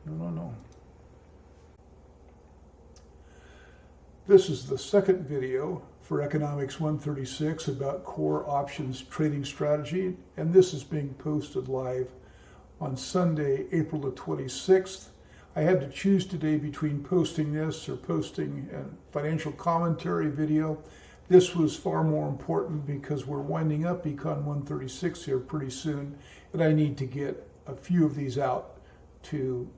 No. This is the second video for Economics 136 about core options trading strategy, and this is being posted live on Sunday, April the 26th. I had to choose today between posting this or posting a financial commentary video. This was far more important because we're winding up Econ 136 here pretty soon, and I need to get a few of these out to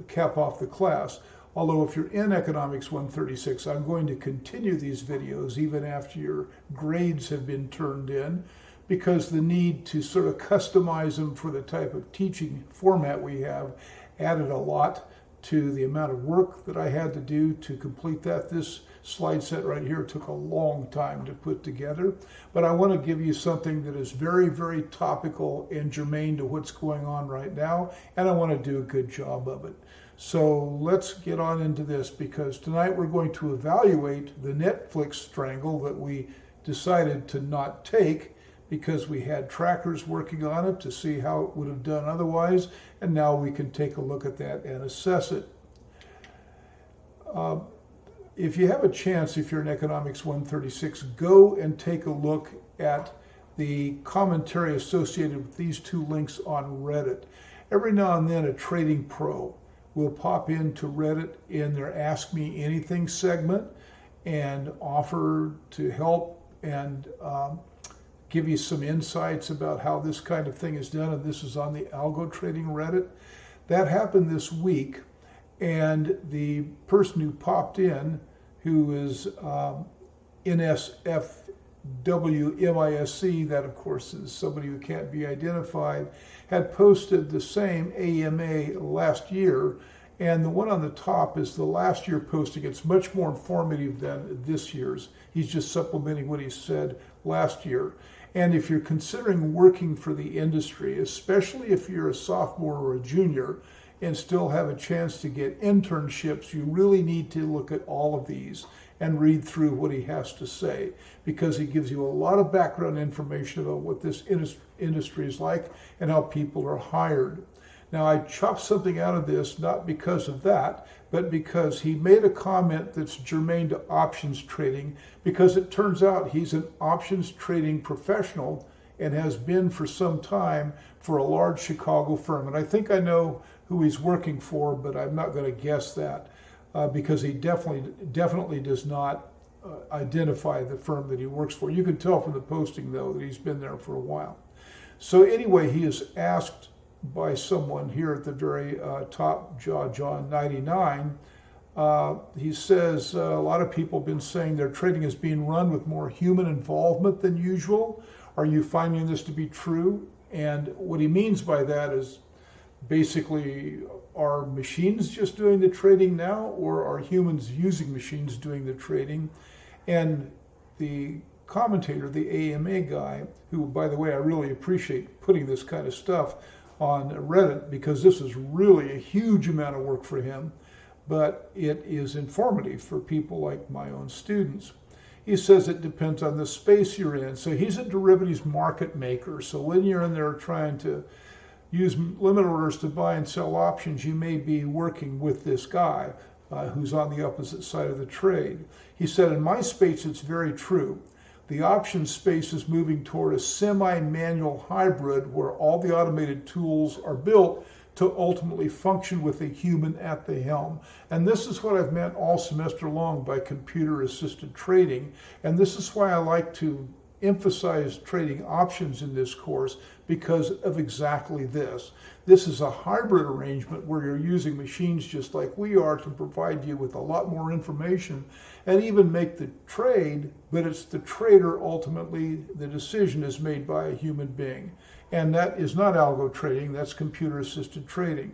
cap off the class. Although if you're in Economics 136, I'm going to continue these videos even after your grades have been turned in, because the need to sort of customize them for the type of teaching format we have added a lot to the amount of work that I had to do to complete that. This slide set right here took a long time to put together, but I want to give you something that is very, very topical and germane to what's going on right now, and I want to do a good job of it. So let's get on into this, because tonight we're going to evaluate the Netflix strangle that we decided to not take because we had trackers working on it to see how it would have done otherwise, and now we can take a look at that and assess it. If you have a chance, if you're in Economics 136, go and take a look at the commentary associated with these two links on Reddit. Every now and then a trading pro will pop into Reddit in their Ask Me Anything segment and offer to help and give you some insights about how this kind of thing is done, and this is on the algo trading Reddit. That happened this week, and the person who popped in, who is NSFWMISC, that of course is somebody who can't be identified, had posted the same AMA last year, and the one on the top is the last year posting. It's much more informative than this year's. He's just supplementing what he said last year. And if you're considering working for the industry, especially if you're a sophomore or a junior and still have a chance to get internships, you really need to look at all of these and read through what he has to say, because he gives you a lot of background information about what this industry is like and how people are hired. Now, I chopped something out of this, not because of that, but because he made a comment that's germane to options trading, because it turns out he's an options trading professional and has been for some time for a large Chicago firm. And I think I know who he's working for, but I'm not going to guess that because he definitely does not identify the firm that he works for. You can tell from the posting, though, that he's been there for a while. So anyway, he is asked by someone here at the very top, John 99, he says a lot of people have been saying their trading is being run with more human involvement than usual. Are you finding this to be true? And what he means by that is basically, are machines just doing the trading now, or are humans using machines doing the trading? And the commentator, the AMA guy, who, by the way, I really appreciate putting this kind of stuff on Reddit, because this is really a huge amount of work for him, but it is informative for people like my own students. He says it depends on the space you're in. So he's a derivatives market maker. So when you're in there trying to use limit orders to buy and sell options, you may be working with this guy who's on the opposite side of the trade. He said, in my space, it's very true. The options space is moving toward a semi-manual hybrid where all the automated tools are built to ultimately function with a human at the helm. And this is what I've meant all semester long by computer-assisted trading. And this is why I like to emphasize trading options in this course, because of exactly this. This is a hybrid arrangement where you're using machines just like we are to provide you with a lot more information and even make the trade, but it's the trader ultimately, the decision is made by a human being. And that is not algo trading, that's computer-assisted trading.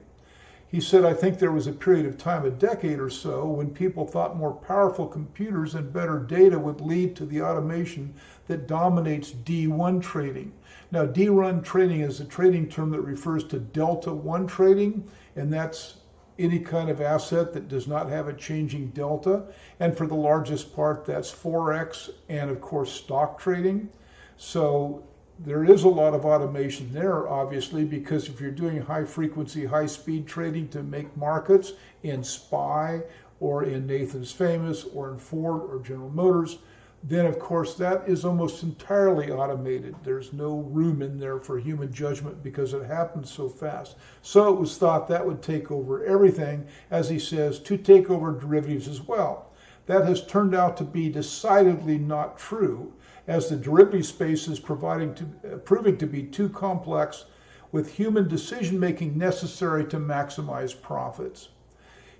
He said, I think there was a period of time, a decade or so, when people thought more powerful computers and better data would lead to the automation that dominates D1 trading. Now, D1 trading is a trading term that refers to Delta 1 trading, and that's any kind of asset that does not have a changing delta. And for the largest part, that's Forex and, of course, stock trading. So there is a lot of automation there, obviously, because if you're doing high frequency, high speed trading to make markets in SPY or in Nathan's Famous or in Ford or General Motors, then of course that is almost entirely automated. There's no room in there for human judgment because it happens so fast. So it was thought that would take over everything, as he says, to take over derivatives as well. That has turned out to be decidedly not true, as the derivative space is proving to be too complex, with human decision-making necessary to maximize profits.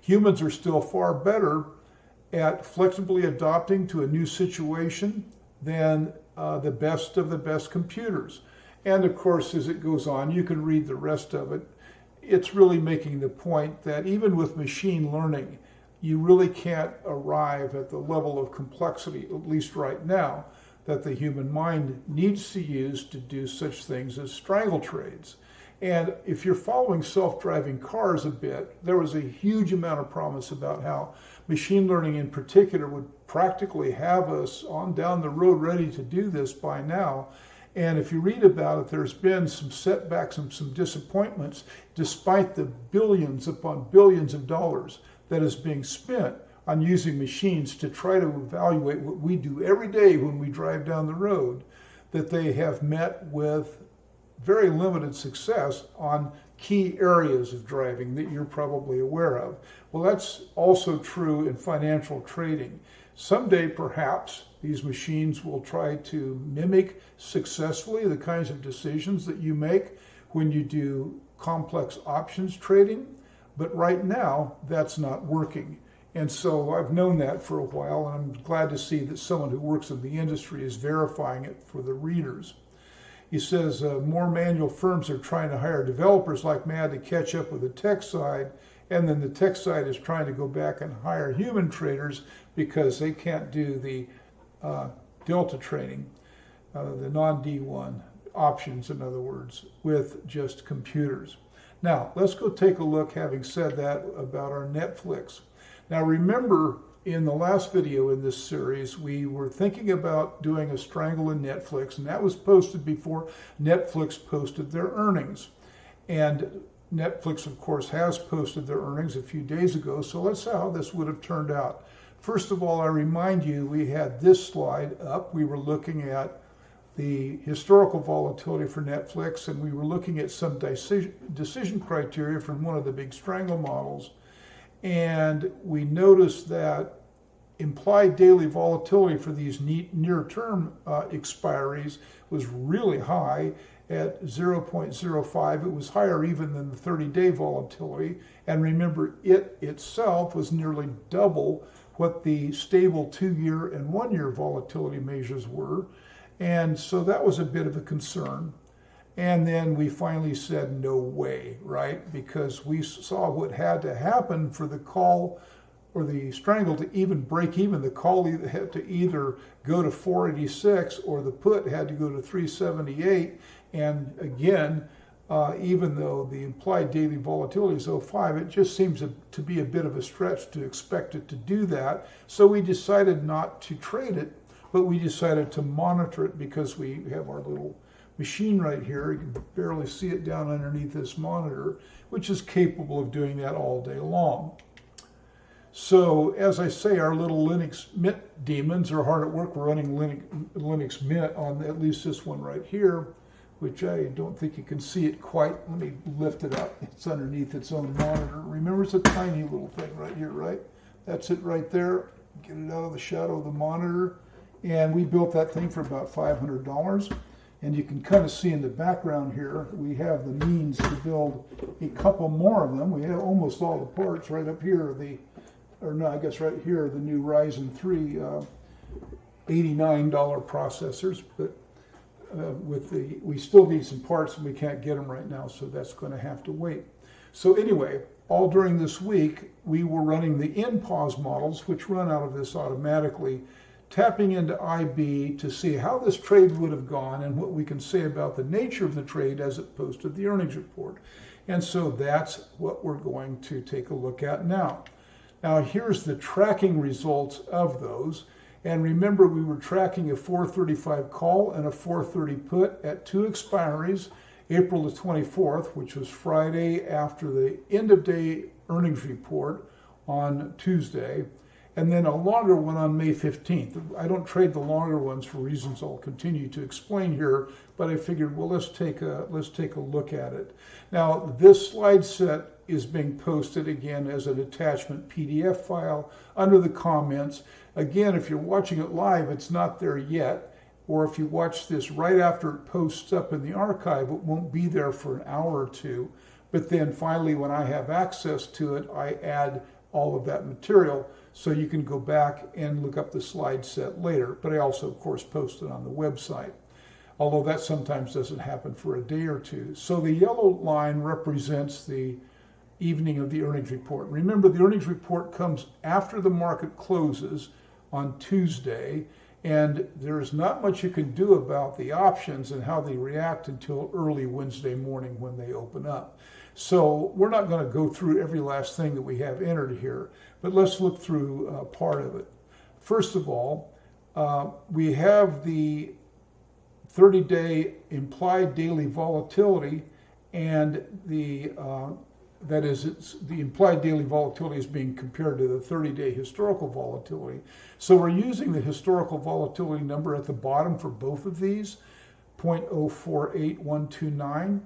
Humans are still far better at flexibly adapting to a new situation than the best of the best computers. And of course, as it goes on, you can read the rest of it. It's really making the point that even with machine learning, you really can't arrive at the level of complexity, at least right now, that the human mind needs to use to do such things as strangle trades. And if you're following self-driving cars a bit, there was a huge amount of promise about how machine learning in particular would practically have us on down the road ready to do this by now. And if you read about it, there's been some setbacks and some disappointments, despite the billions upon billions of dollars that is being spent on using machines to try to evaluate what we do every day when we drive down the road, that they have met with very limited success on key areas of driving that you're probably aware of. Well, that's also true in financial trading. Someday, perhaps, these machines will try to mimic successfully the kinds of decisions that you make when you do complex options trading, but right now, that's not working. And so I've known that for a while, and I'm glad to see that someone who works in the industry is verifying it for the readers. He says more manual firms are trying to hire developers like mad to catch up with the tech side, and then the tech side is trying to go back and hire human traders because they can't do the delta trading, the non-D1 options, in other words, with just computers. Now, let's go take a look, having said that, about our Netflix. Now, remember, in the last video in this series, we were thinking about doing a strangle in Netflix, and that was posted before Netflix posted their earnings. And Netflix, of course, has posted their earnings a few days ago, so let's see how this would have turned out. First of all, I remind you, we had this slide up. We were looking at the historical volatility for Netflix, and we were looking at some decision criteria from one of the big strangle models. And we noticed that implied daily volatility for these near-term expiries was really high at 0.05. It was higher even than the 30-day volatility. And remember, it itself was nearly double what the stable 2-year and 1-year volatility measures were. And so that was a bit of a concern. And then we finally said, no way, right? Because we saw what had to happen for the call or the strangle to even break even. The call had to either go to 486 or the put had to go to 378. And again, even though the implied daily volatility is 0.5, it just seems to be a bit of a stretch to expect it to do that. So we decided not to trade it, but we decided to monitor it because we have our little machine right here. You can barely see it down underneath this monitor, which is capable of doing that all day long. So as I say, our little Linux Mint demons are hard at work. We're running Linux Mint on at least this one right here, which I don't think you can see it quite. Let me lift it up. It's underneath its own monitor. Remember, it's a tiny little thing right here, right? That's it right there. Get it out of the shadow of the monitor. And we built that thing for about $500. And you can kind of see in the background here, we have the means to build a couple more of them. We have almost all the parts right up here. Right here, the new Ryzen 3 $89 processors. But we still need some parts and we can't get them right now, so that's going to have to wait. So anyway, all during this week, we were running the in-pause models, which run out of this automatically, tapping into IB to see how this trade would have gone and what we can say about the nature of the trade as it posted the earnings report. And so that's what we're going to take a look at now. Now here's the tracking results of those. And remember, we were tracking a 435 call and a 430 put at two expiries, April the 24th, which was Friday after the end of day earnings report on Tuesday, and then a longer one on May 15th. I don't trade the longer ones for reasons I'll continue to explain here, but I figured, well, let's take a look at it. Now, this slide set is being posted again as an attachment PDF file under the comments. Again, if you're watching it live, it's not there yet, or if you watch this right after it posts up in the archive, it won't be there for an hour or two. But then finally, when I have access to it, I add all of that material so you can go back and look up the slide set later. But I also, of course, post it on the website, although that sometimes doesn't happen for a day or two. So the yellow line represents the evening of the earnings report. Remember, the earnings report comes after the market closes on Tuesday, and there's not much you can do about the options and how they react until early Wednesday morning when they open up. So we're not going to go through every last thing that we have entered here, but let's look through part of it. First of all, we have the 30-day implied daily volatility, and the implied daily volatility is being compared to the 30-day historical volatility. So we're using the historical volatility number at the bottom for both of these, 0.048129.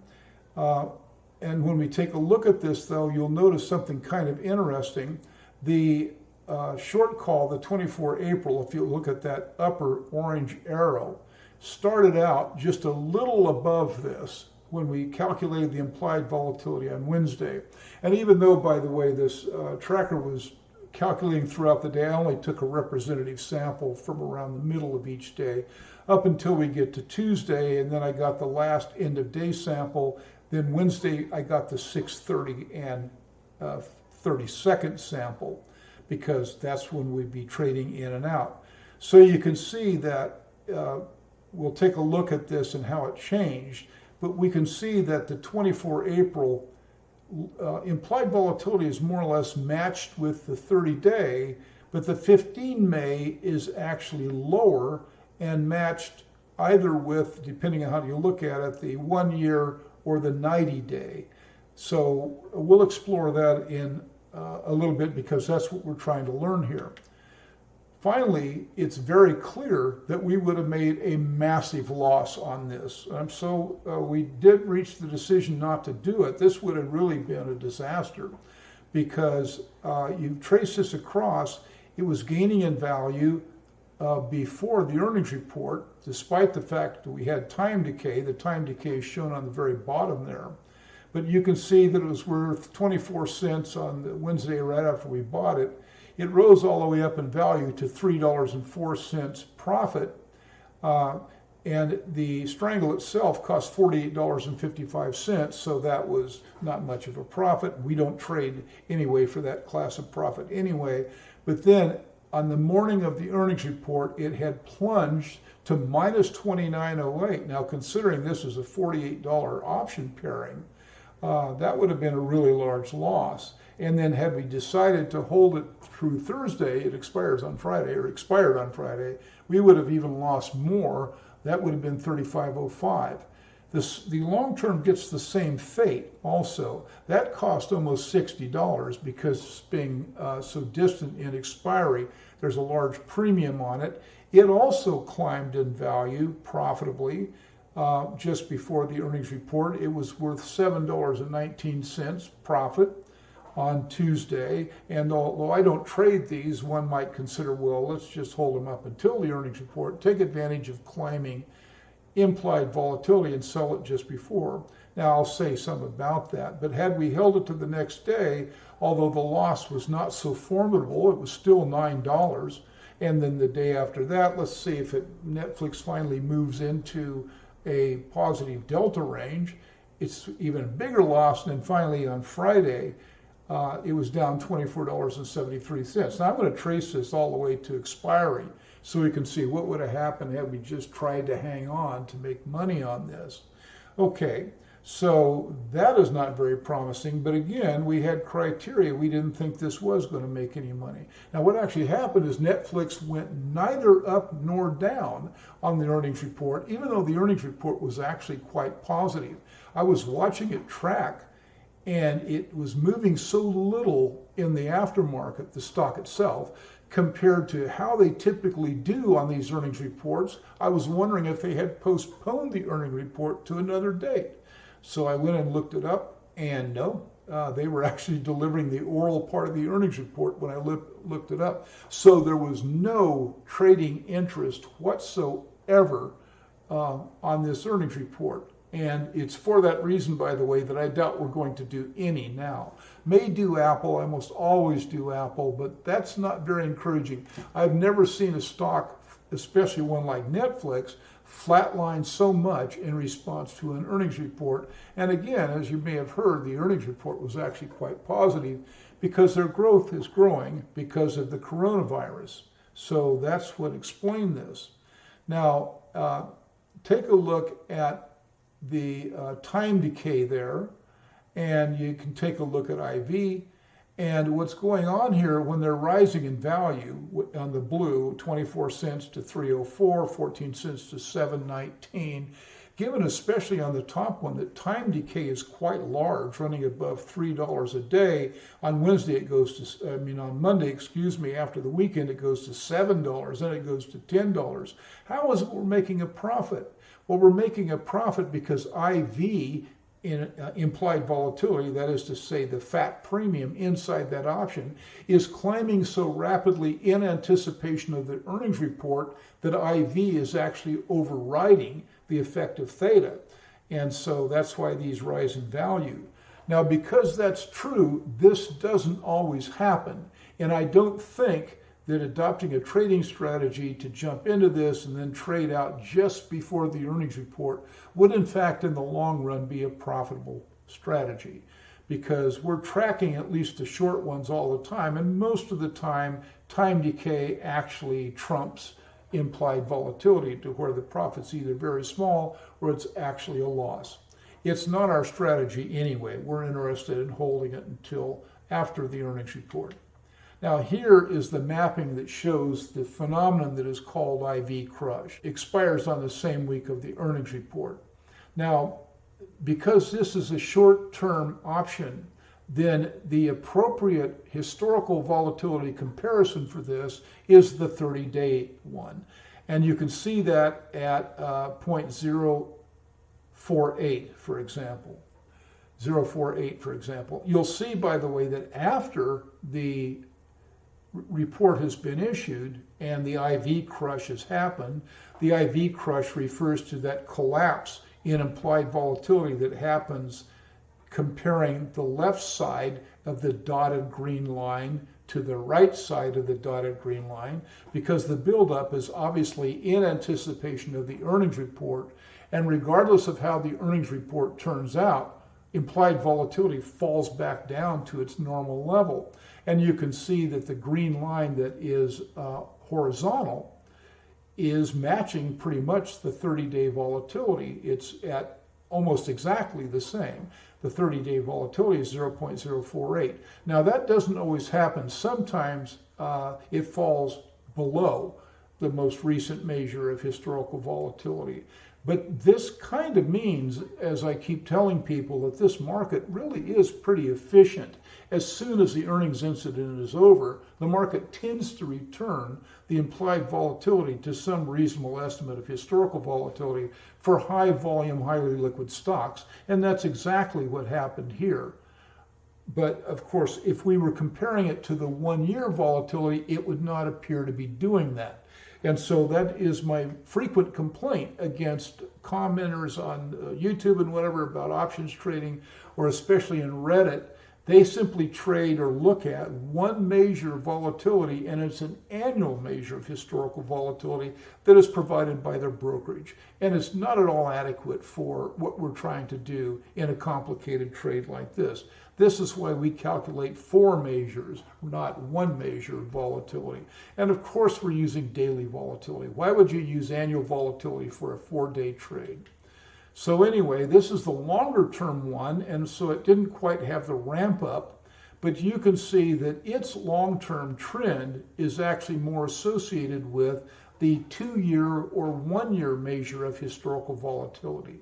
And when we take a look at this, though, you'll notice something kind of interesting. The short call, the 24 April, if you look at that upper orange arrow, started out just a little above this when we calculated the implied volatility on Wednesday. And even though, by the way, this tracker was calculating throughout the day, I only took a representative sample from around the middle of each day up until we get to Tuesday, and then I got the last end of day sample. Then Wednesday, I got the 6:30 and 30-second sample, because that's when we'd be trading in and out. So you can see that we'll take a look at this and how it changed, but we can see that the 24 April implied volatility is more or less matched with the 30-day, but the 15 May is actually lower and matched either with, depending on how you look at it, the 1 year or the 90-day. So we'll explore that in a little bit, because that's what we're trying to learn here. Finally, it's very clear that we would have made a massive loss on this. So we did reach the decision not to do it. This would have really been a disaster, because you trace this across, it was gaining in value before the earnings report, despite the fact that we had time decay. The time decay is shown on the very bottom there. But you can see that it was worth 24 cents on the Wednesday right after we bought it. It rose all the way up in value to $3.04 profit. And the strangle itself cost $48.55, so that was not much of a profit. We don't trade anyway for that class of profit anyway. But then on the morning of the earnings report, it had plunged to minus $29.08. Now, considering this is a $48 option pairing, that would have been a really large loss. And then had we decided to hold it through Thursday, it expires on Friday, or expired on Friday, we would have even lost more. That would have been $35.05. The long term gets the same fate also. That cost almost $60 because it's being so distant in expiry. There's a large premium on it. It also climbed in value profitably just before the earnings report. It was worth $7.19 profit on Tuesday. And although I don't trade these, one might consider, well, let's just hold them up until the earnings report, take advantage of climbing implied volatility and sell it just before. Now, I'll say some about that, but had we held it to the next day, although the loss was not so formidable, it was still $9. And then the day after that, let's see if Netflix finally moves into a positive delta range, it's even a bigger loss. And then finally on Friday, it was down $24.73. Now I'm going to trace this all the way to expiry so we can see what would have happened had we just tried to hang on to make money on this. Okay, So that is not very promising. But again, we had criteria. We didn't think this was going to make any money. Now, what actually happened is Netflix went neither up nor down on the earnings report, even though the earnings report was actually quite positive. I was watching it track, and it was moving so little in the aftermarket, the stock itself, compared to how they typically do on these earnings reports. I was wondering if they had postponed the earnings report to another date. So I went and looked it up, and no, they were actually delivering the oral part of the earnings report when I looked it up. So there was no trading interest whatsoever on this earnings report. And it's for that reason, by the way, that I doubt we're going to do any now. May do Apple, I almost always do Apple, but that's not very encouraging. I've never seen a stock, especially one like Netflix, flatline so much in response to an earnings report. And again, as you may have heard, the earnings report was actually quite positive because their growth is growing because of the coronavirus. So that's what explained this. Now, take a look at the time decay there, and you can take a look at IV. And what's going on here when they're rising in value on the blue, 24 cents to 304, 14 cents to 719, given especially on the top one that time decay is quite large, running above $3 a day. On Wednesday it goes to, on Monday, after the weekend it goes to $7, then it goes to $10. How is it we're making a profit? Well, we're making a profit because IV in implied volatility, that is to say the fat premium inside that option, is climbing so rapidly in anticipation of the earnings report that IV is actually overriding the effect of theta. And so that's why these rise in value. Now, because that's true, this doesn't always happen. And I don't think that adopting a trading strategy to jump into this and then trade out just before the earnings report would in fact in the long run be a profitable strategy, because we're tracking at least the short ones all the time, and most of the time time decay actually trumps implied volatility to where the profit's either very small or it's actually a loss. It's not our strategy anyway. We're interested in holding it until after the earnings report. Now here is the mapping that shows the phenomenon that is called IV crush. It expires on the same week of the earnings report. Now, because this is a short-term option, then the appropriate historical volatility comparison for this is the 30-day one. And you can see that at 0.048, for example. 0.48, for example. You'll see, by the way, that after the report has been issued and the IV crush has happened, the IV crush refers to that collapse in implied volatility that happens comparing the left side of the dotted green line to the right side of the dotted green line, because the buildup is obviously in anticipation of the earnings report, and regardless of how the earnings report turns out, implied volatility falls back down to its normal level. And you can see that the green line that is horizontal is matching pretty much the 30-day volatility. It's at almost exactly the same. The 30-day volatility is 0.048. Now that doesn't always happen. Sometimes it falls below the most recent measure of historical volatility. But this kind of means, as I keep telling people, that this market really is pretty efficient. As soon as the earnings incident is over, the market tends to return the implied volatility to some reasonable estimate of historical volatility for high volume, highly liquid stocks. And that's exactly what happened here. But of course, if we were comparing it to the 1-year volatility, it would not appear to be doing that. And so that is my frequent complaint against commenters on YouTube and whatever about options trading, or especially in Reddit. They simply trade or look at one measure of volatility, and it's an annual measure of historical volatility that is provided by their brokerage. And it's not at all adequate for what we're trying to do in a complicated trade like this. This is why we calculate 4 measures, not 1 measure of volatility. And of course, we're using daily volatility. Why would you use annual volatility for a 4-day trade? So anyway, this is the longer term one, and so it didn't quite have the ramp up, but you can see that its long-term trend is actually more associated with the 2-year or 1-year measure of historical volatility.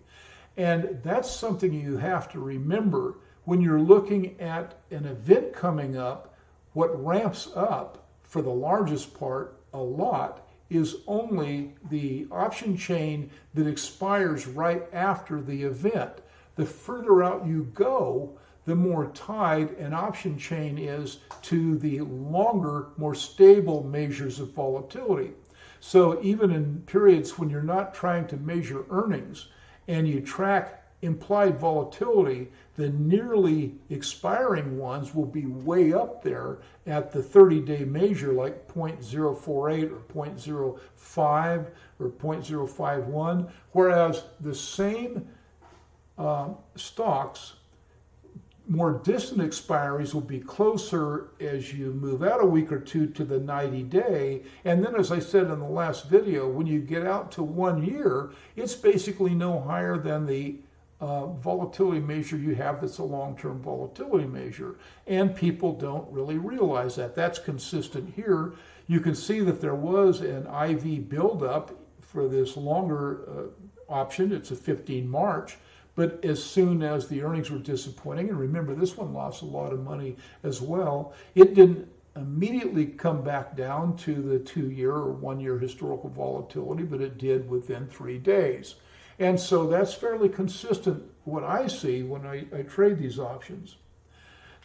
And that's something you have to remember when you're looking at an event coming up. What ramps up for the largest part a lot is only the option chain that expires right after the event. The further out you go, the more tied an option chain is to the longer, more stable measures of volatility. So even in periods when you're not trying to measure earnings and you track implied volatility, the nearly expiring ones will be way up there at the 30-day measure, like 0.048 or 0.05 or 0.051, whereas the same stocks, more distant expiries will be closer as you move out a week or two to the 90-day. And then, as I said in the last video, when you get out to 1 year, it's basically no higher than the volatility measure you have that's a long-term volatility measure. And people don't really realize that. That's consistent here. You can see that there was an IV buildup for this longer option. It's a 15 March. But as soon as the earnings were disappointing, and remember this one lost a lot of money as well, it didn't immediately come back down to the 2-year or 1-year historical volatility, but it did within 3 days. And so that's fairly consistent what I see when I trade these options.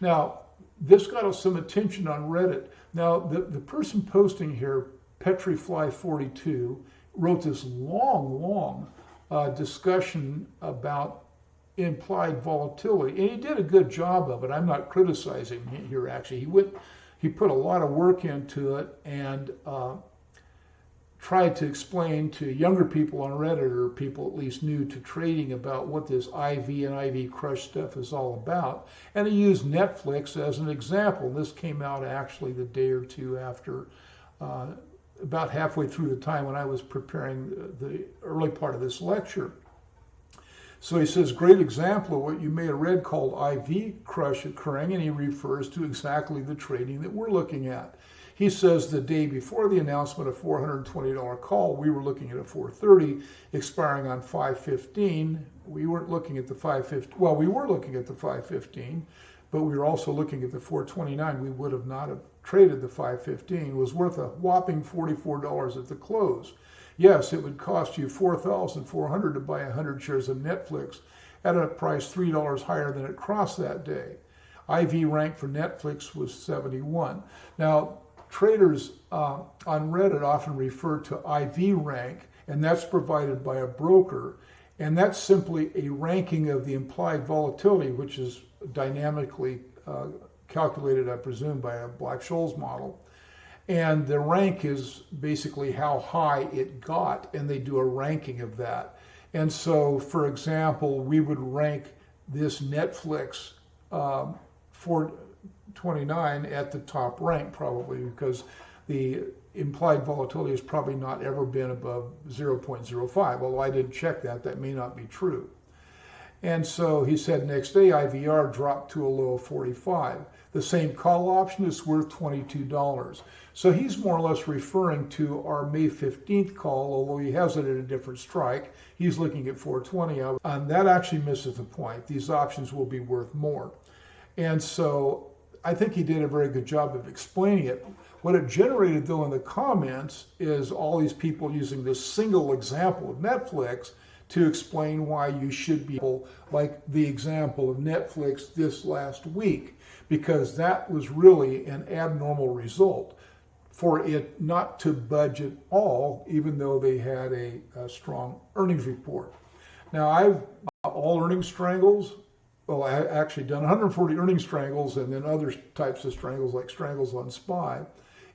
Now, this got us some attention on Reddit. Now, the person posting here, Petrifly42, wrote this long discussion about implied volatility, and he did a good job of it. I'm not criticizing him here, actually. He put a lot of work into it and tried to explain to younger people on Reddit, or people at least new to trading, about what this IV and IV crush stuff is all about. And he used Netflix as an example. This came out actually the day or two after, about halfway through the time when I was preparing the early part of this lecture. So he says, great example of what you may have read called IV crush occurring, and he refers to exactly the trading that we're looking at. He says the day before the announcement of $420 call, we were looking at a 430 expiring on 515. We weren't looking at the 515. Well, we were looking at the 515, but we were also looking at the 429. We would have not have traded the 515. It was worth a whopping $44 at the close. Yes, it would cost you $4,400 to buy 100 shares of Netflix at a price $3 higher than it crossed that day. IV rank for Netflix was 71. Now, traders on Reddit often refer to IV rank, and that's provided by a broker, and that's simply a ranking of the implied volatility, which is dynamically calculated, I presume, by a Black-Scholes model. And the rank is basically how high it got, and they do a ranking of that. And so, for example, we would rank this Netflix 429 at the top rank, probably, because the implied volatility has probably not ever been above 0.05. Although I didn't check that, that may not be true. And so he said next day IVR dropped to a low of 45. The same call option is worth $22. So he's more or less referring to our May 15th call, although he has it at a different strike. He's looking at 420. And that actually misses the point. These options will be worth more. And so I think he did a very good job of explaining it. What it generated, though, in the comments is all these people using this single example of Netflix to explain why you should be, like the example of Netflix this last week, because that was really an abnormal result for it not to budge at all, even though they had a strong earnings report. Now, I've all earnings strangles. Well, I actually done 140 earnings strangles and then other types of strangles, like strangles on SPY,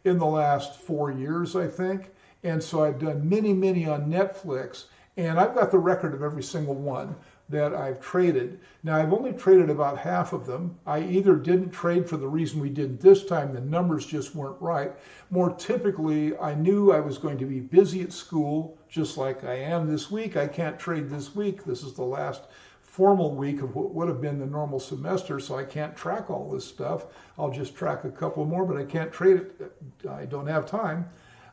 in the last 4 years, I think. And so I've done many on Netflix, and I've got the record of every single one. that I've traded. Now, I've only traded about half of them. I either didn't trade for the reason we didn't this time, the numbers just weren't right. More typically, I knew I was going to be busy at school, just like I am this week. I can't trade this week. This is the last formal week of what would have been the normal semester, so I can't track all this stuff. I'll just track a couple more, but I can't trade it. I don't have time.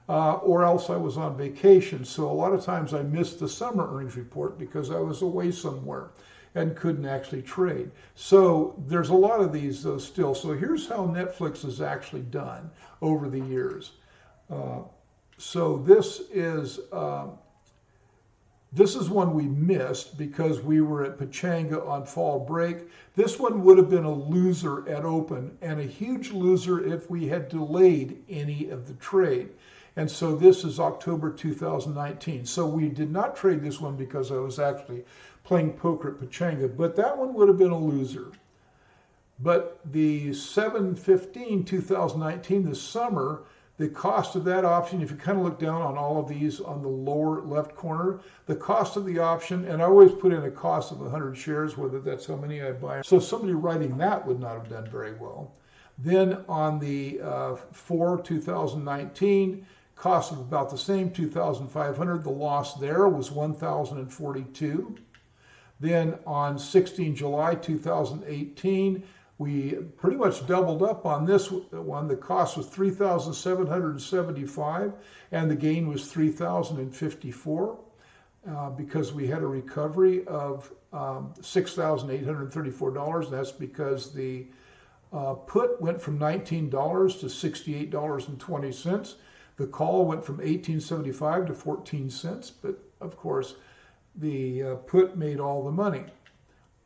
Or else I was on vacation. So a lot of times I missed the summer earnings report because I was away somewhere and couldn't actually trade. So there's a lot of these still. So here's how Netflix has actually done over the years. So this is one we missed because we were at Pechanga on fall break. This one would have been a loser at open and a huge loser if we had delayed any of the trade. And so this is October 2019. So we did not trade this one because I was actually playing poker at Pechanga, but that one would have been a loser. But the 7/15/2019, this summer, the cost of that option, if you kind of look down on all of these on the lower left corner, the cost of the option, and I always put in a cost of 100 shares, whether that's how many I buy. So somebody writing that would not have done very well. Then on the 4/2019, cost of about the same, 2,500. The loss there was 1,042. Then on 16 July 2018, we pretty much doubled up on this one. The cost was 3,775 and the gain was 3,054 because we had a recovery of $6,834. That's because the put went from $19 to $68.20. The call went from $18.75 to 14 cents, but of course the put made all the money.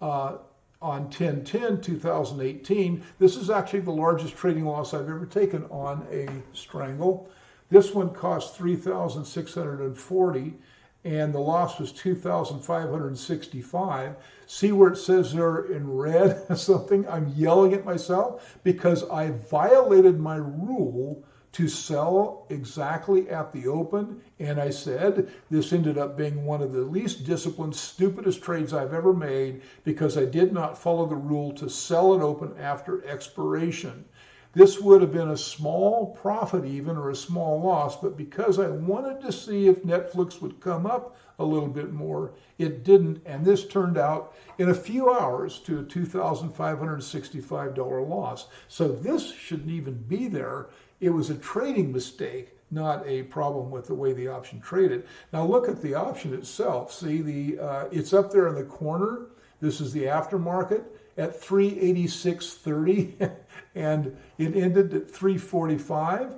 On 10/10/2018, this is actually the largest trading loss I've ever taken on a strangle. This one cost $3,640 and the loss was $2,565. See where it says there in red something? I'm yelling at myself because I violated my rule to sell exactly at the open, and I said this ended up being one of the least disciplined, stupidest trades I've ever made because I did not follow the rule to sell it open after expiration. This would have been a small profit even, or a small loss, but because I wanted to see if Netflix would come up a little bit more, it didn't, and this turned out in a few hours to a $2,565 loss. So this shouldn't even be there. It was a trading mistake, not a problem with the way the option traded. Now look at the option itself. See, it's up there in the corner. This is the aftermarket at 386.30, and it ended at 345.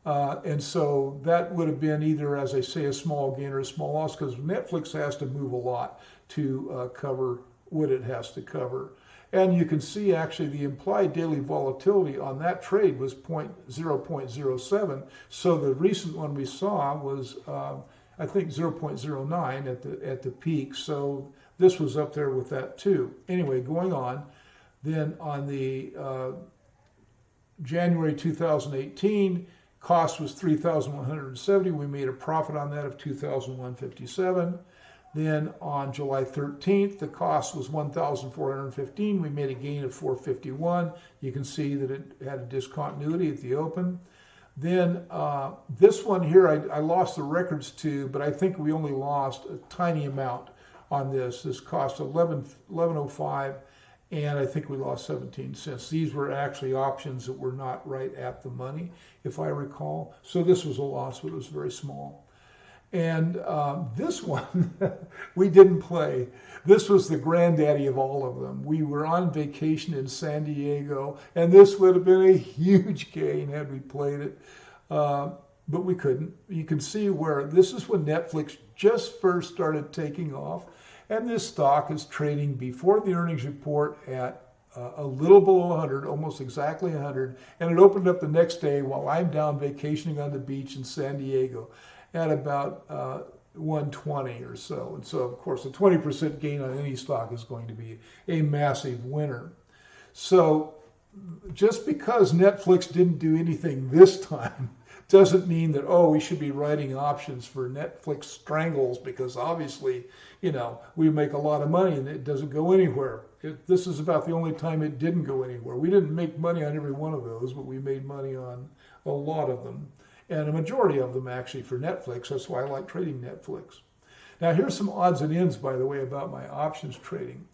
And so that would have been either, as I say, a small gain or a small loss, because Netflix has to move a lot to cover what it has to cover. And you can see actually the implied daily volatility on that trade was 0.07. So the recent one we saw was, I think, 0.09 at the peak. So this was up there with that too. Anyway, going on. Then on the January 2018, cost was 3,170. We made a profit on that of 2,157. Then on July 13th, the cost was 1,415. We made a gain of 451. You can see that it had a discontinuity at the open. Then this one here, I lost the records to, but I think we only lost a tiny amount on this. This cost $11.05, and I think we lost 17 cents. These were actually options that were not right at the money, if I recall. So this was a loss, but it was very small. And this one, we didn't play. This was the granddaddy of all of them. We were on vacation in San Diego, and this would have been a huge gain had we played it. But we couldn't. You can see where this is when Netflix just first started taking off. And this stock is trading before the earnings report at a little below 100, almost exactly 100. And it opened up the next day while I'm down vacationing on the beach in San Diego at about 120 or so. And so, of course, a 20% gain on any stock is going to be a massive winner. So just because Netflix didn't do anything this time doesn't mean that, oh, we should be writing options for Netflix strangles because obviously, we make a lot of money and it doesn't go anywhere. This is about the only time it didn't go anywhere. We didn't make money on every one of those, but we made money on a lot of them, and a majority of them actually for Netflix. That's why I like trading Netflix. Now here's some odds and ends, by the way, about my options trading.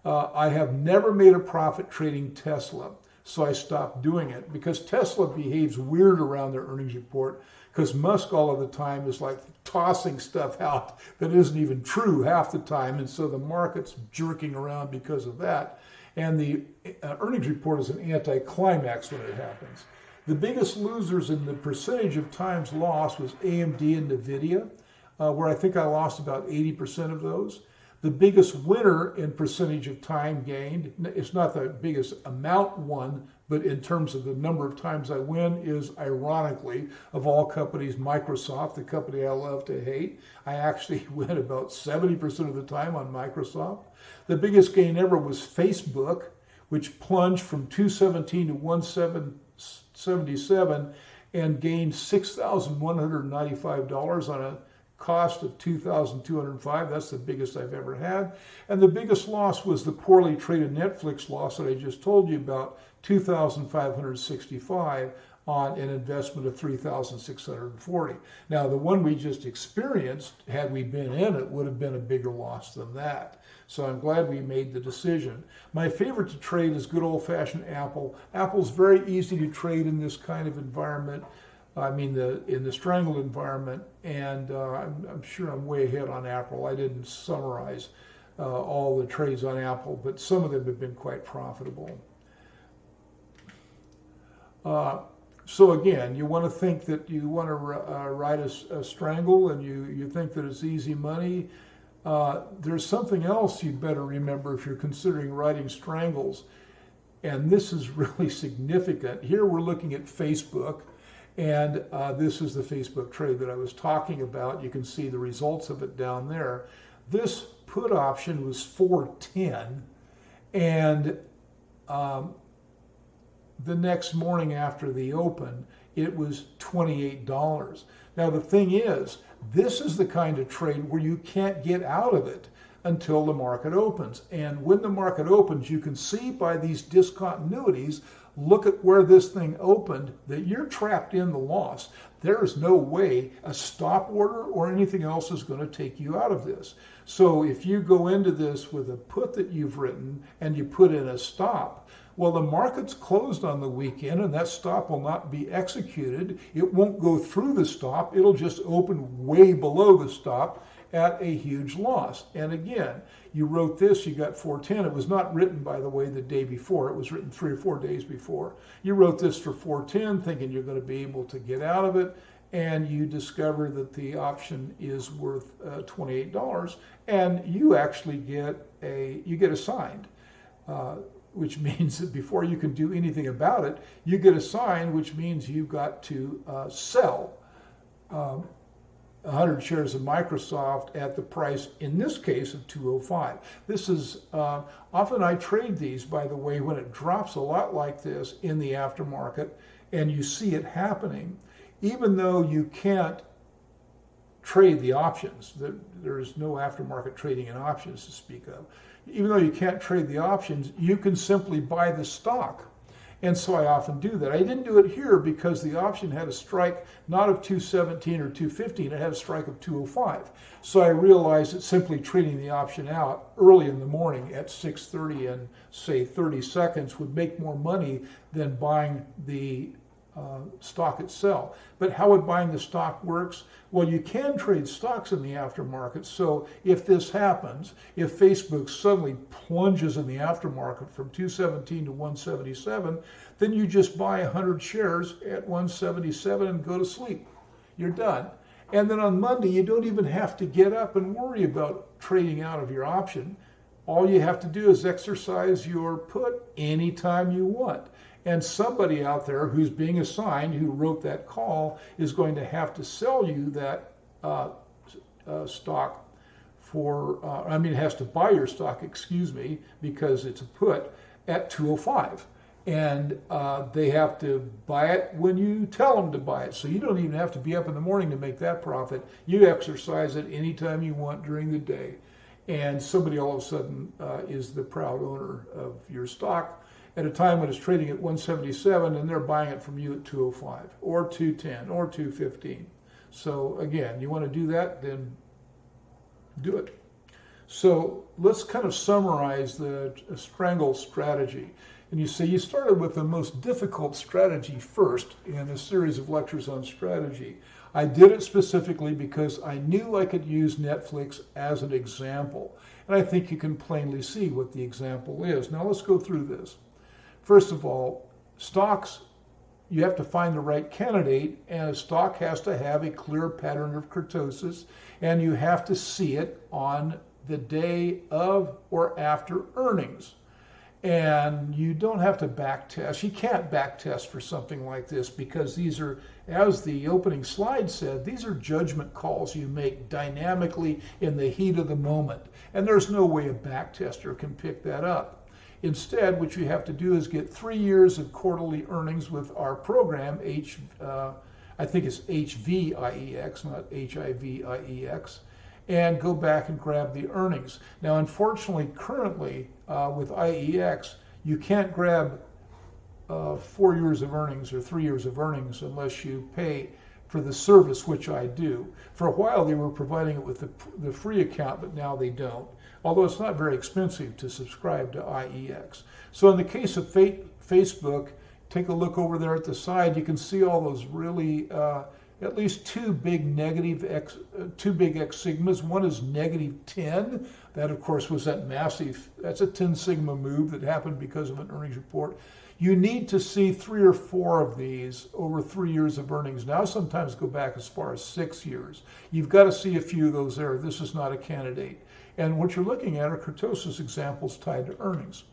I have never made a profit trading Tesla, so I stopped doing it because Tesla behaves weird around their earnings report because Musk all of the time is like tossing stuff out that isn't even true half the time, and so the market's jerking around because of that. And the earnings report is an anticlimax when it happens. The biggest losers in the percentage of times lost was AMD and NVIDIA, where I think I lost about 80% of those. The biggest winner in percentage of time gained, it's not the biggest amount won, but in terms of the number of times I win, is ironically, of all companies, Microsoft, the company I love to hate. I actually win about 70% of the time on Microsoft. The biggest gain ever was Facebook, which plunged from 217 to 177 and gained $6,195 on a cost of $2,205. That's the biggest I've ever had. And the biggest loss was the poorly traded Netflix loss that I just told you about, $2,565 on an investment of $3,640. Now, the one we just experienced, had we been in it, would have been a bigger loss than that. So I'm glad we made the decision. My favorite to trade is good old-fashioned Apple. Apple's very easy to trade in this kind of environment. I mean, in the strangled environment, and I'm sure I'm way ahead on Apple. I didn't summarize all the trades on Apple, but some of them have been quite profitable. So again, you want to think that you want to ride a strangle, and you think that it's easy money. There's something else you'd better remember if you're considering riding strangles, and this is really significant. Here we're looking at Facebook. And this is the Facebook trade that I was talking about. You can see the results of it down there. This put option was 410, and the next morning after the open, it was $28. Now the thing is, this is the kind of trade where you can't get out of it until the market opens. And when the market opens, you can see by these discontinuities, look at where this thing opened, that you're trapped in the loss. There is no way a stop order or anything else is going to take you out of this. So if you go into this with a put that you've written and you put in a stop, well, the market's closed on the weekend and that stop will not be executed. It won't go through the stop. It'll just open way below the stop at a huge loss. And again, you wrote this, you got 410. It was not written, by the way, the day before. It was written 3 or 4 days before. You wrote this for 410, thinking you're going to be able to get out of it, and you discover that the option is worth $28, and you actually get assigned, which means that before you can do anything about it, you get assigned, which means you've got to sell 100 shares of Microsoft at the price, in this case, of 205. This is, often I trade these, by the way, when it drops a lot like this in the aftermarket, and you see it happening, even though you can't trade the options, there is no aftermarket trading in options to speak of, even though you can't trade the options, you can simply buy the stock. And so I often do that. I didn't do it here because the option had a strike not of 217 or 215, it had a strike of 205. So I realized that simply trading the option out early in the morning at 6:30 and say 30 seconds would make more money than buying the stock itself. But how would buying the stock works? Well, you can trade stocks in the aftermarket. So if this happens, if Facebook suddenly plunges in the aftermarket from 217 to 177, then you just buy 100 shares at 177 and go to sleep. You're done. And then on Monday, you don't even have to get up and worry about trading out of your option. All you have to do is exercise your put anytime you want. And somebody out there who's being assigned, who wrote that call, is going to have to sell you that stock for, has to buy your stock, because it's a put, at 205. And they have to buy it when you tell them to buy it. So you don't even have to be up in the morning to make that profit. You exercise it anytime you want during the day. And somebody all of a sudden is the proud owner of your stock at a time when it's trading at 177 and they're buying it from you at 205 or 210 or 215. So again, you want to do that, then do it. So let's kind of summarize the strangle strategy. And you say you started with the most difficult strategy first in a series of lectures on strategy. I did it specifically because I knew I could use Netflix as an example. And I think you can plainly see what the example is. Now let's go through this. First of all, stocks, you have to find the right candidate, and a stock has to have a clear pattern of kurtosis, and you have to see it on the day of or after earnings. And you don't have to back test. You can't back test for something like this because these are, as the opening slide said, these are judgment calls you make dynamically in the heat of the moment. And there's no way a back tester can pick that up. Instead, what you have to do is get 3 years of quarterly earnings with our program, I think it's HVIEX, not HIVIEX, and go back and grab the earnings. Now, unfortunately, currently with IEX, you can't grab 4 years of earnings or 3 years of earnings unless you pay for the service, which I do. For a while, they were providing it with the free account, but now they don't, although it's not very expensive to subscribe to IEX. So in the case of Facebook, take a look over there at the side. You can see all those really at least two big X sigmas. One is -10. That, of course, was that massive, that's a 10 sigma move that happened because of an earnings report. You need to see 3 or 4 of these over 3 years of earnings. Now, sometimes go back as far as 6 years. You've got to see a few of those there. This is not a candidate. And what you're looking at are kurtosis examples tied to earnings.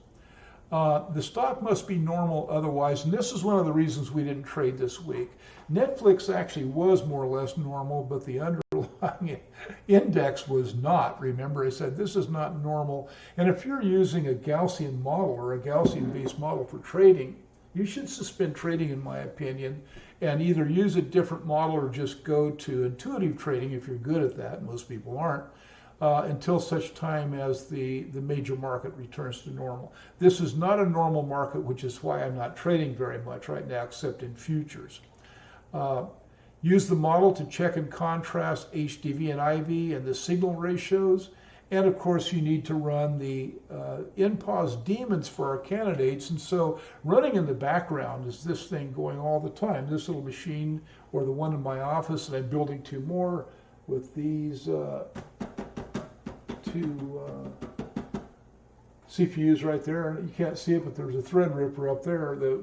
The stock must be normal otherwise, and this is one of the reasons we didn't trade this week. Netflix actually was more or less normal, but the underlying index was not. Remember, I said this is not normal. And if you're using a Gaussian model or a Gaussian-based model for trading, you should suspend trading, in my opinion, and either use a different model or just go to intuitive trading if you're good at that. Most people aren't. Until such time as the major market returns to normal. This is not a normal market, which is why I'm not trading very much right now, except in futures. Use the model to check and contrast HDV and IV and the signal ratios. And of course, you need to run the in-pause demons for our candidates. And so running in the background is this thing going all the time. This little machine, or the one in my office, and I'm building 2 more with these two CPUs right there. You can't see it, but there's a thread ripper up there, the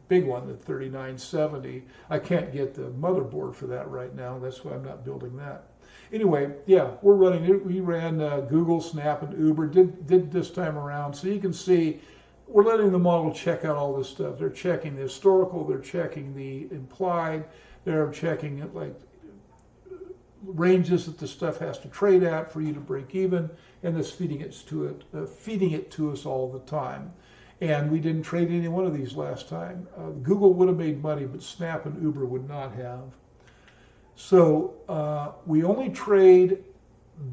big one, the 3970. I can't get the motherboard for that right now. That's why I'm not building that. Anyway, yeah, we're running it. We ran Google, Snap, and Uber, did this time around. So you can see we're letting the model check out all this stuff. They're checking the historical, they're checking the implied, they're checking it like ranges that the stuff has to trade at for you to break even, and it's feeding it to us all the time. And we didn't trade any one of these last time. Google would have made money, but Snap and Uber would not have. So we only trade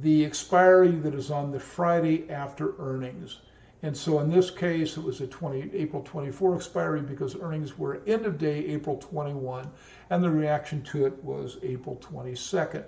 the expiry that is on the Friday after earnings. And so in this case, it was a April 24 expiry because earnings were end of day April 21, and the reaction to it was April 22nd.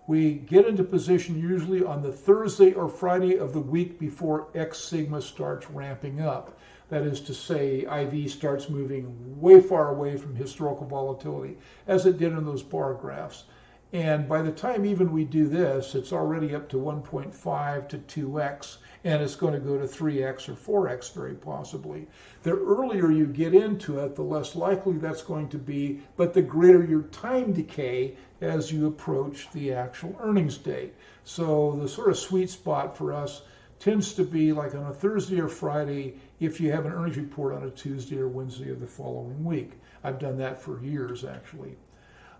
We get into position usually on the Thursday or Friday of the week before X sigma starts ramping up. That is to say, IV starts moving way far away from historical volatility, as it did in those bar graphs. And by the time even we do this, it's already up to 1.5 to 2x, and it's going to go to 3x or 4x very possibly. The earlier you get into it, the less likely that's going to be, but the greater your time decay as you approach the actual earnings date. So the sort of sweet spot for us tends to be like on a Thursday or Friday if you have an earnings report on a Tuesday or Wednesday of the following week. I've done that for years, actually.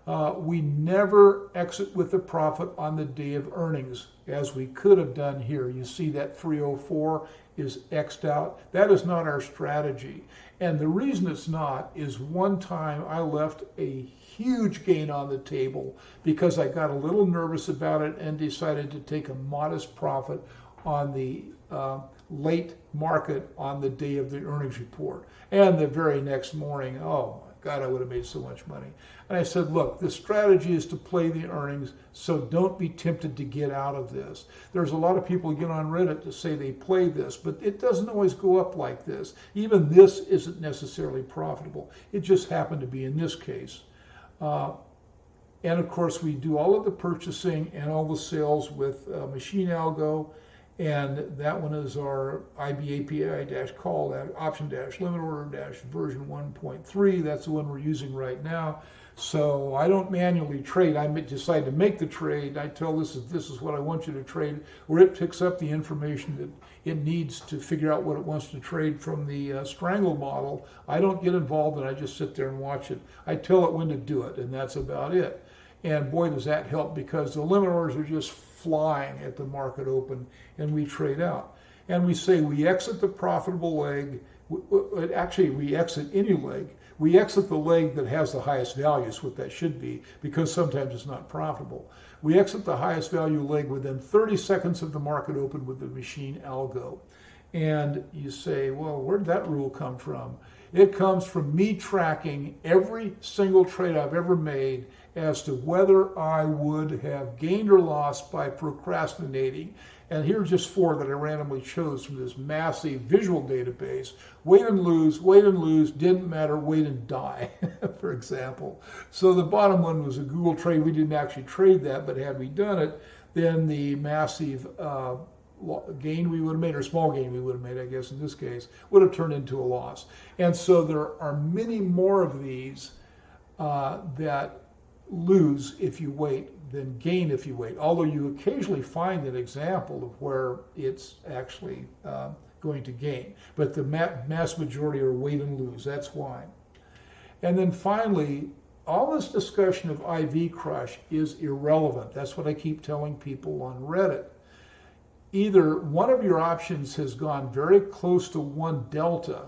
We never exit with a profit on the day of earnings, as we could have done here. You see that 304 is X'd out. That is not our strategy. And the reason it's not is one time I left a huge gain on the table because I got a little nervous about it and decided to take a modest profit on the late market on the day of the earnings report. And the very next morning, oh my God, I would have made so much money. And I said, look, the strategy is to play the earnings, so don't be tempted to get out of this. There's a lot of people who get on Reddit to say they play this, but it doesn't always go up like this. Even this isn't necessarily profitable. It just happened to be in this case. And of course, we do all of the purchasing and all the sales with machine algo. And that one is our IB API-call, that option-limit order-version 1.3. That's the one we're using right now. So I don't manually trade. I decide to make the trade. I tell this is what I want you to trade, where it picks up the information that it needs to figure out what it wants to trade from the strangle model. I don't get involved and I just sit there and watch it. I tell it when to do it, and that's about it. And boy, does that help, because the limit orders are just flying at the market open, and we trade out. And we say we exit the profitable leg. Actually, we exit any leg. We exit the leg that has the highest values, what that should be, because sometimes it's not profitable. We exit the highest value leg within 30 seconds of the market open with the machine algo. And you say, well, where'd that rule come from? It comes from me tracking every single trade I've ever made as to whether I would have gained or lost by procrastinating. And here are just 4 that I randomly chose from this massive visual database. Wait and lose, didn't matter, wait and die, for example. So the bottom one was a Google trade. We didn't actually trade that, but had we done it, then the massive gain we would have made, or small gain we would have made, I guess in this case, would have turned into a loss. And so there are many more of these that lose if you wait than gain if you wait, although you occasionally find an example of where it's actually going to gain. But the mass majority are wait and lose, that's why. And then finally, all this discussion of IV crush is irrelevant. That's what I keep telling people on Reddit. Either one of your options has gone very close to 1 delta,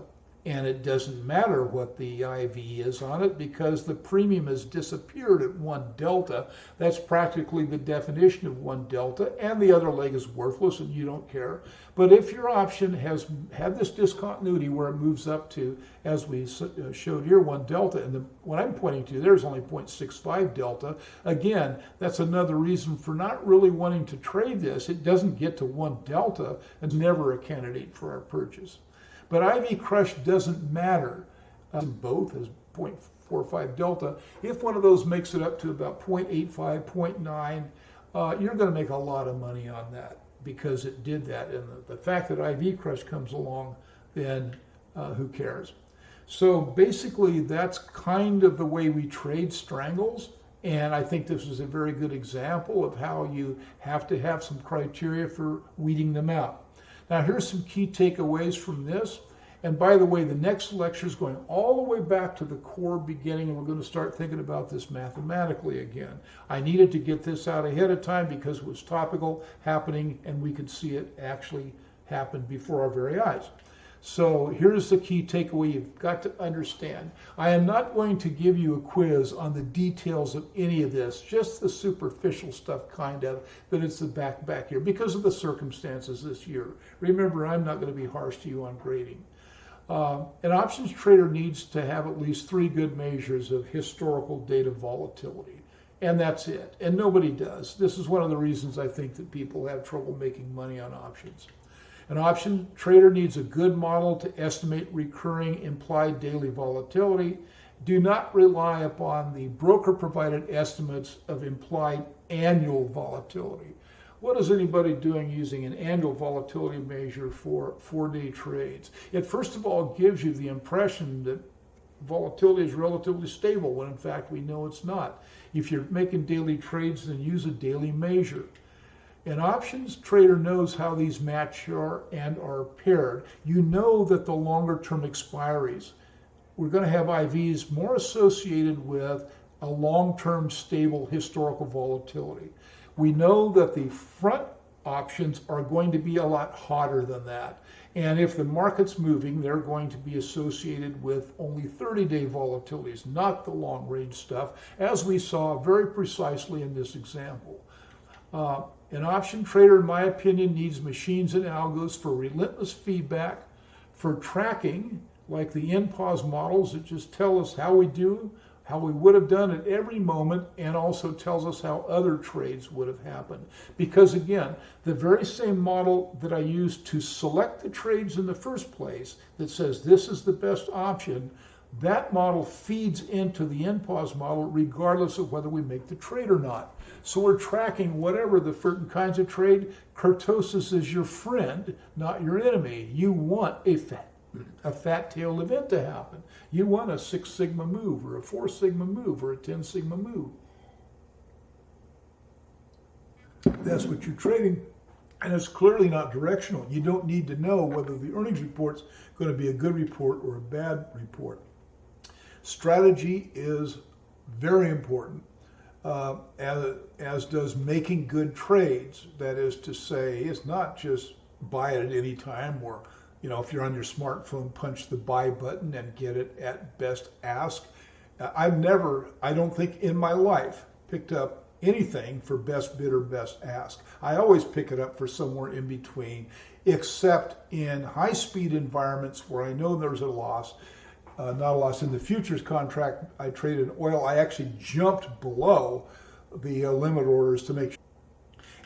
and it doesn't matter what the IV is on it because the premium has disappeared at 1 delta. That's practically the definition of 1 delta, and the other leg is worthless and you don't care. But if your option has had this discontinuity where it moves up to, as we showed here, 1 delta, and what I'm pointing to there is only 0.65 delta, again, that's another reason for not really wanting to trade this. It doesn't get to 1 delta and never a candidate for our purchase. But IV crush doesn't matter. Both as 0.45 delta. If one of those makes it up to about 0.85, 0.9, you're going to make a lot of money on that because it did that. And the fact that IV crush comes along, then who cares? So basically, that's kind of the way we trade strangles. And I think this is a very good example of how you have to have some criteria for weeding them out. Now, here's some key takeaways from this. And by the way, the next lecture is going all the way back to the core beginning, and we're going to start thinking about this mathematically again. I needed to get this out ahead of time because it was topical, happening, and we could see it actually happen before our very eyes. So here's the key takeaway you've got to understand. I am not going to give you a quiz on the details of any of this, just the superficial stuff kind of, that it's the back here because of the circumstances this year. Remember, I'm not going to be harsh to you on grading. An options trader needs to have at least 3 good measures of historical data volatility. And that's it. And nobody does. This is one of the reasons I think that people have trouble making money on options. An option trader needs a good model to estimate recurring implied daily volatility. Do not rely upon the broker-provided estimates of implied annual volatility. What is anybody doing using an annual volatility measure for 4-day trades? It first of all gives you the impression that volatility is relatively stable, when in fact we know it's not. If you're making daily trades, then use a daily measure. An options trader knows how these match and are paired. You know that the longer term expiries, we're going to have IVs more associated with a long-term stable historical volatility. We know that the front options are going to be a lot hotter than that. And if the market's moving, they're going to be associated with only 30-day volatilities, not the long-range stuff, as we saw very precisely in this example. An option trader, in my opinion, needs machines and algos for relentless feedback, for tracking, like the NPAWS models that just tell us how we do, how we would have done at every moment, and also tells us how other trades would have happened. Because again, the very same model that I used to select the trades in the first place that says this is the best option, that model feeds into the NPAWS model regardless of whether we make the trade or not. So we're tracking whatever the certain kinds of trade. Kurtosis is your friend, not your enemy. You want a fat-tailed event to happen. You want a 6 sigma move or a 4 sigma move or a 10 sigma move. That's what you're trading, and it's clearly not directional. You don't need to know whether the earnings report's going to be a good report or a bad report. Strategy is very important, as does making good trades. That is to say, it's not just buy it at any time, or if you're on your smartphone, punch the buy button and get it at best ask. I don't think in my life picked up anything for best bid or best ask. I always pick it up for somewhere in between, except in high-speed environments where I know there's a loss. Not a loss. In the futures contract I traded oil, I actually jumped below the limit orders to make sure.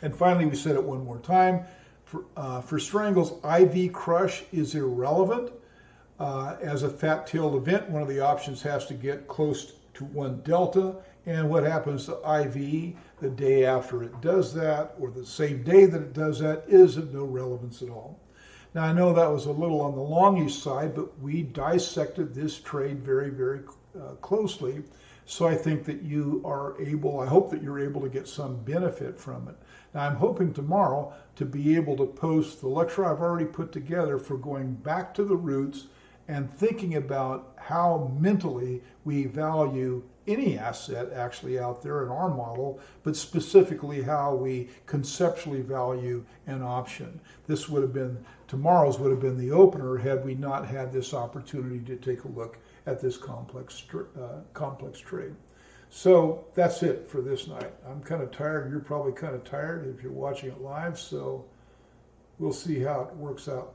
And finally, we said it one more time, for strangles, IV crush is irrelevant. As a fat-tailed event, one of the options has to get close to 1 delta, and what happens to IV the day after it does that, or the same day that it does that, is of no relevance at all. Now, I know that was a little on the longish side, but we dissected this trade very, very closely. So I think that I hope that you're able to get some benefit from it. Now, I'm hoping tomorrow to be able to post the lecture I've already put together for going back to the roots and thinking about how mentally we value any asset actually out there in our model, but specifically how we conceptually value an option. Tomorrow's would have been the opener had we not had this opportunity to take a look at this complex trade. So that's it for this night. I'm kind of tired. You're probably kind of tired if you're watching it live, so we'll see how it works out.